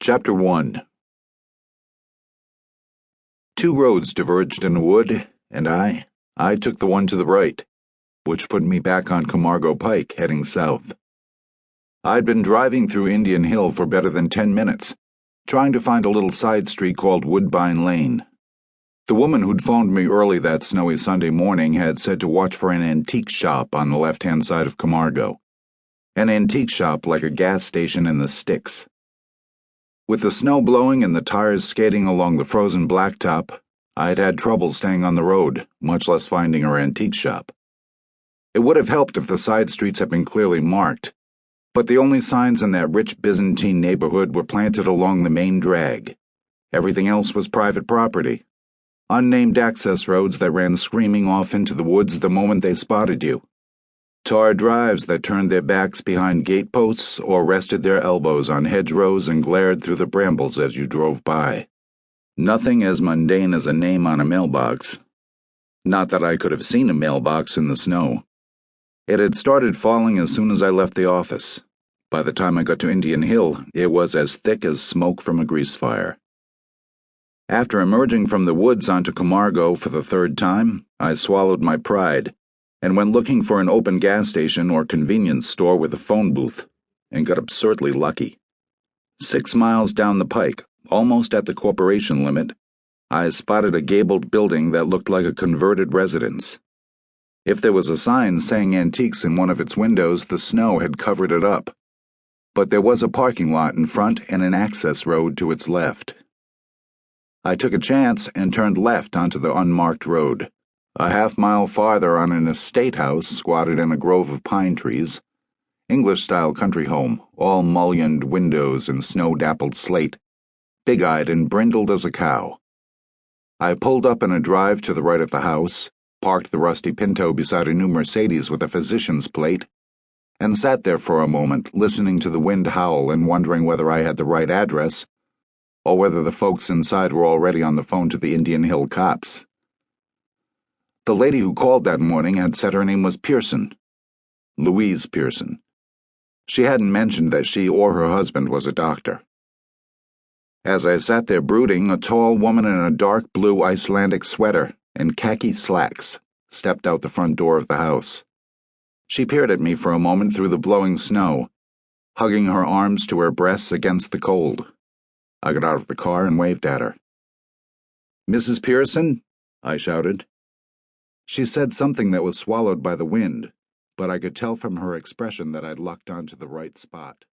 Chapter 1. Two roads diverged in a wood, and I took the one to the right, which put me back on Camargo Pike, heading south. I'd been driving through Indian Hill for better than 10 minutes, trying to find a little side street called Woodbine Lane. The woman who'd phoned me early that snowy Sunday morning had said to watch for an antique shop on the left-hand side of Camargo. An antique shop like a gas station in the sticks. With the snow blowing and the tires skating along the frozen blacktop, I'd had trouble staying on the road, much less finding our antique shop. It would have helped if the side streets had been clearly marked, but the only signs in that rich Byzantine neighborhood were planted along the main drag. Everything else was private property. Unnamed access roads that ran screaming off into the woods the moment they spotted you. Tar drives that turned their backs behind gateposts or rested their elbows on hedgerows and glared through the brambles as you drove by. Nothing as mundane as a name on a mailbox. Not that I could have seen a mailbox in the snow. It had started falling as soon as I left the office. By the time I got to Indian Hill, it was as thick as smoke from a grease fire. After emerging from the woods onto Camargo for the third time, I swallowed my pride and went looking for an open gas station or convenience store with a phone booth, and got absurdly lucky. 6 miles down the pike, almost at the corporation limit, I spotted a gabled building that looked like a converted residence. If there was a sign saying antiques in one of its windows, the snow had covered it up. But there was a parking lot in front and an access road to its left. I took a chance and turned left onto the unmarked road. A half-mile farther on an estate house squatted in a grove of pine trees. English-style country home, all mullioned windows and snow-dappled slate, big-eyed and brindled as a cow. I pulled up in a drive to the right of the house, parked the rusty Pinto beside a new Mercedes with a physician's plate, and sat there for a moment listening to the wind howl and wondering whether I had the right address, or whether the folks inside were already on the phone to the Indian Hill cops. The lady who called that morning had said her name was Pearson. Louise Pearson. She hadn't mentioned that she or her husband was a doctor. As I sat there brooding, a tall woman in a dark blue Icelandic sweater and khaki slacks stepped out the front door of the house. She peered at me for a moment through the blowing snow, hugging her arms to her breasts against the cold. I got out of the car and waved at her. "Mrs. Pearson?" I shouted. She said something that was swallowed by the wind, but I could tell from her expression that I'd lucked onto the right spot.